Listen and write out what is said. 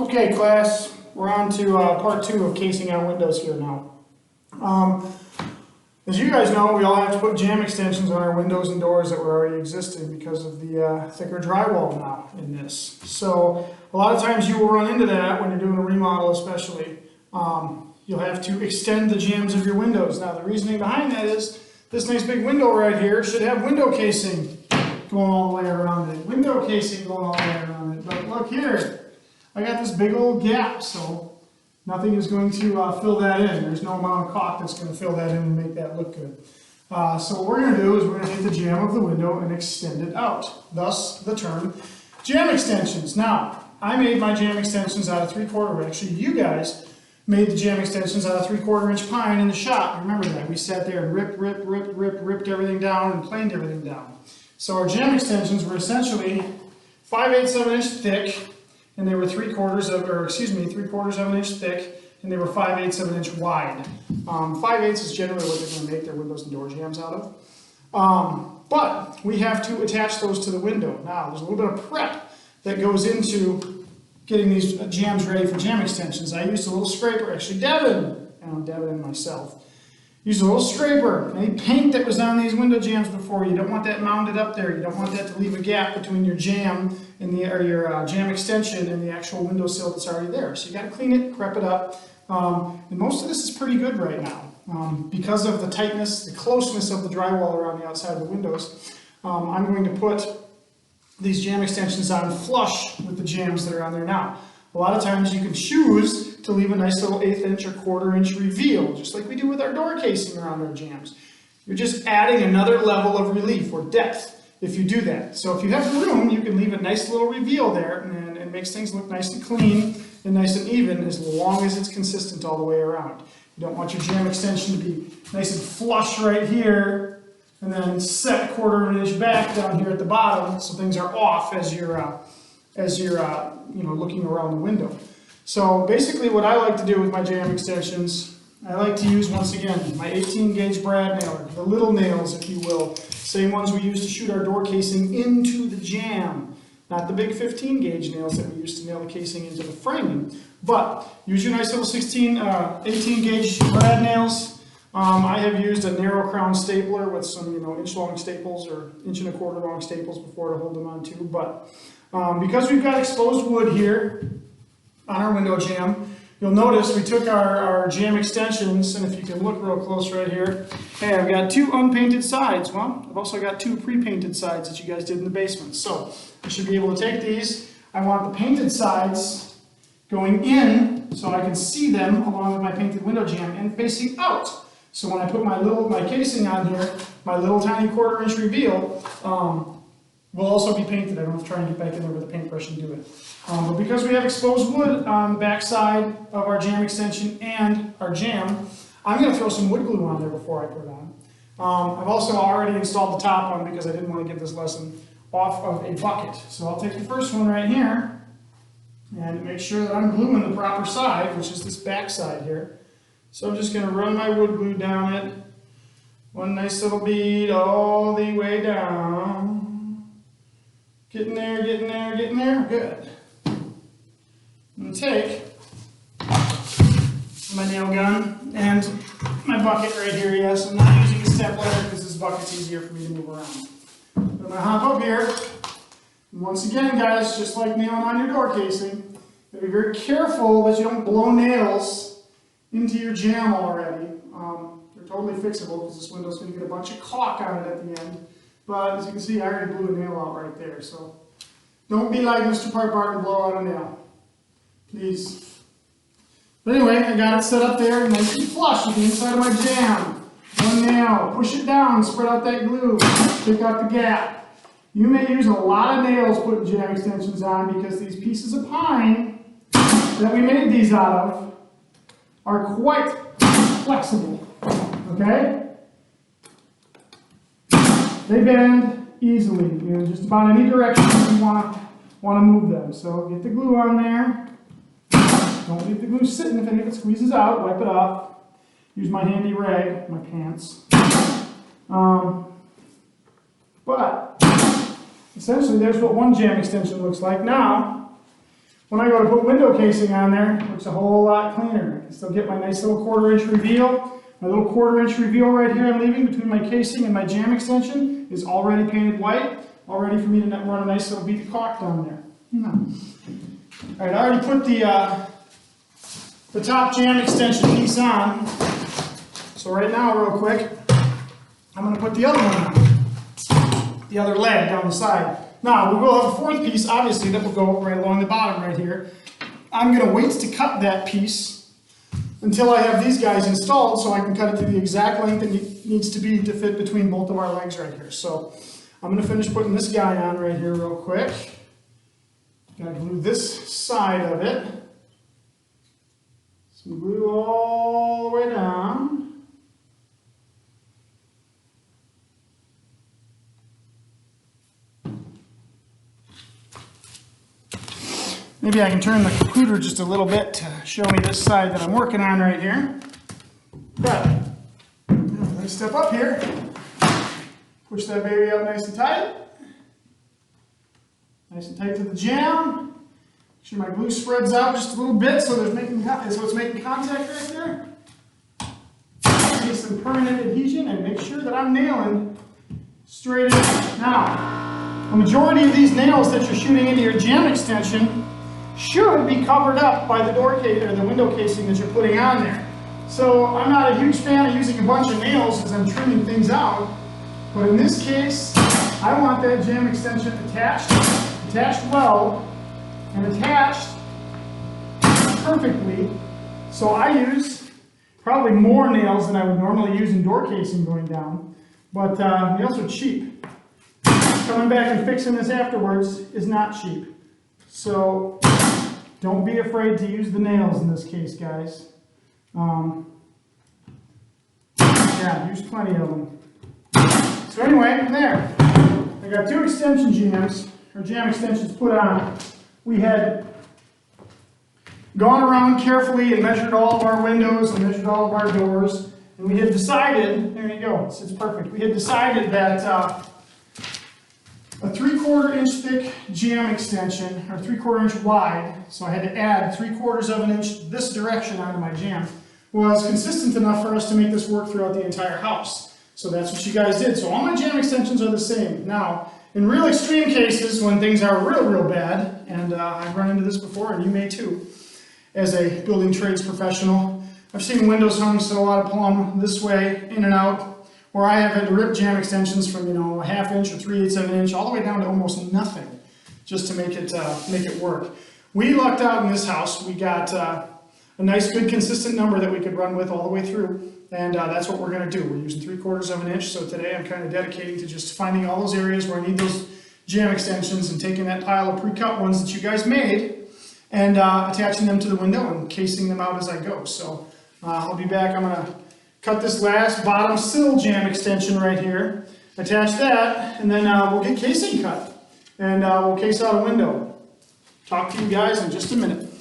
Okay, class, we're on to part 2 of casing on windows here now. As you guys know, we all have to put jamb extensions on our windows and doors that were already existing because of the thicker drywall now in this. So a lot of times you will run into that when you're doing a remodel especially. You'll have to extend the jambs of your windows. Now the reasoning behind that is this nice big window right here should have window casing going all the way around it. Window casing going all the way around it. But look here. I got this big old gap, so nothing is going to fill that in. There's no amount of caulk that's going to fill that in and make that look good. So what we're going to do is we're going to take the jamb of the window and extend it out. Thus the term jamb extensions. Now, I made my jamb extensions out of 3/4. Actually, you guys made the jamb extensions out of 3/4 inch pine in the shop. Remember that? We sat there and ripped everything down and planed everything down. So our jamb extensions were essentially 5/8 of an inch thick. And they were 3/4 of an inch thick, and they were 5/8 of an inch wide. 5/8 is generally what they're going to make their windows and door jambs out of. But we have to attach those to the window. Now, there's a little bit of prep that goes into getting these jambs ready for jamb extensions. I used a little scraper, actually Devin, and I'm Devin myself. Use a little scraper. Any paint that was on these window jambs before, you don't want that mounded up there. You don't want that to leave a gap between your jamb and your jamb extension and the actual windowsill that's already there. So you got to clean it, prep it up. And most of this is pretty good right now. Because of the tightness, the closeness of the drywall around the outside of the windows, I'm going to put these jamb extensions on flush with the jambs that are on there now. A lot of times you can choose to leave a nice little 1/8 inch or 1/4 inch reveal, just like we do with our door casing around our jambs. You're just adding another level of relief or depth if you do that. So if you have room, you can leave a nice little reveal there, and it makes things look nice and clean and nice and even as long as it's consistent all the way around. You don't want your jamb extension to be nice and flush right here and then set 1/4 of an inch back down here at the bottom so things are off as you're looking around the window. So basically what I like to do with my jamb extensions, I like to use, once again, my 18 gauge brad nailer, the little nails if you will, same ones we use to shoot our door casing into the jamb, not the big 15 gauge nails that we use to nail the casing into the framing. But use your nice little 18 gauge brad nails. I have used a narrow crown stapler with some inch long staples or 1¼ inch long staples before to hold them on too. But because we've got exposed wood here on our window jamb, you'll notice we took our jamb extensions, and if you can look real close right here, hey, I've got 2 unpainted sides. Well, I've also got 2 pre-painted sides that you guys did in the basement. So I should be able to take these. I want the painted sides going in so I can see them along with my painted window jamb and facing out. So when I put my casing on here, my little tiny 1/4 inch reveal will also be painted. I don't have to try and get back in there with a paintbrush and do it. But because we have exposed wood on the back side of our jamb extension and our jamb, I'm going to throw some wood glue on there before I put it on. I've also already installed the top one because I didn't want to give this lesson off of a bucket. So I'll take the first one right here and make sure that I'm gluing the proper side, which is this back side here. So I'm just going to run my wood glue down it, one nice little bead all the way down. Getting there, getting there, getting there. Good. I'm going to take my nail gun and my bucket right here. Yes, I'm not using a step ladder because this bucket's easier for me to move around. But I'm going to hop up here. And once again, guys, just like nailing on your door casing, you be very careful that you don't blow nails into your jamb already. They're totally fixable because this window's going to get a bunch of caulk on it at the end. But as you can see, I already blew a nail out right there. So don't be like Mr. Parpart and blow out a nail. Please. But anyway, I got it set up there nice and flush with the inside of my jamb. One nail. Push it down, spread out that glue, pick out the gap. You may use a lot of nails putting jamb extensions on because these pieces of pine that we made these out of are quite flexible. Okay? They bend easily in just about any direction you want to move them. So get the glue on there. Don't leave the glue sitting. If any of it squeezes out, wipe it off. Use my handy rag, my pants. But essentially there's what one jamb extension looks like. Now when I go to put window casing on there, it looks a whole lot cleaner. I can still get my nice little 1/4 inch reveal. My little 1/4 inch reveal right here I'm leaving between my casing and my jamb extension is already painted white, all ready for me to run a nice little bead of caulk down there. All right, I already put the top jamb extension piece on. So right now, real quick, I'm going to put the other one on, the other leg down the side. Now, we will have a 4th piece, obviously, that will go right along the bottom right here. I'm going to wait to cut that piece until I have these guys installed so I can cut it to the exact length it needs to be to fit between both of our legs right here. So I'm going to finish putting this guy on right here real quick. Got to glue this side of it. Some glue all the way down. Maybe I can turn the computer just a little bit to show me this side that I'm working on right here. But, let's step up here. Push that baby up nice and tight. Nice and tight to the jamb. Make sure my glue spreads out just a little bit so it's making contact right there. Get some permanent adhesion and make sure that I'm nailing straight in. Now, the majority of these nails that you're shooting into your jamb extension should be covered up by the door case or the window casing that you're putting on there. So I'm not a huge fan of using a bunch of nails as I'm trimming things out, but in this case, I want that jamb extension attached well, and attached perfectly. So I use probably more nails than I would normally use in door casing going down, but nails are cheap. Coming back and fixing this afterwards is not cheap. So don't be afraid to use the nails in this case, guys. Yeah, use plenty of them. So anyway, there. I got 2 extension jambs, or jamb extensions put on. We had gone around carefully and measured all of our windows and measured all of our doors, and we had decided, there you go, it's perfect. We had decided that a 3/4 inch thick jamb extension, or 3/4 inch wide, so I had to add 3/4 of an inch this direction onto my jamb, was consistent enough for us to make this work throughout the entire house. So that's what you guys did. So all my jamb extensions are the same. Now, in real extreme cases, when things are real bad, and I've run into this before, and you may too, as a building trades professional, I've seen windows hung so a lot of plumb this way, in and out, where I have had to rip jamb extensions from, a 1/2 inch or 3/8 of an inch all the way down to almost nothing, just to make it work. We lucked out in this house. We got a nice, good, consistent number that we could run with all the way through, and that's what we're going to do. We're using 3/4 of an inch, so today I'm kind of dedicating to just finding all those areas where I need those jamb extensions and taking that pile of pre-cut ones that you guys made and attaching them to the window and casing them out as I go. So I'll be back. I'm going to cut this last bottom sill jamb extension right here, attach that, and then we'll get casing cut, and we'll case out a window. Talk to you guys in just a minute.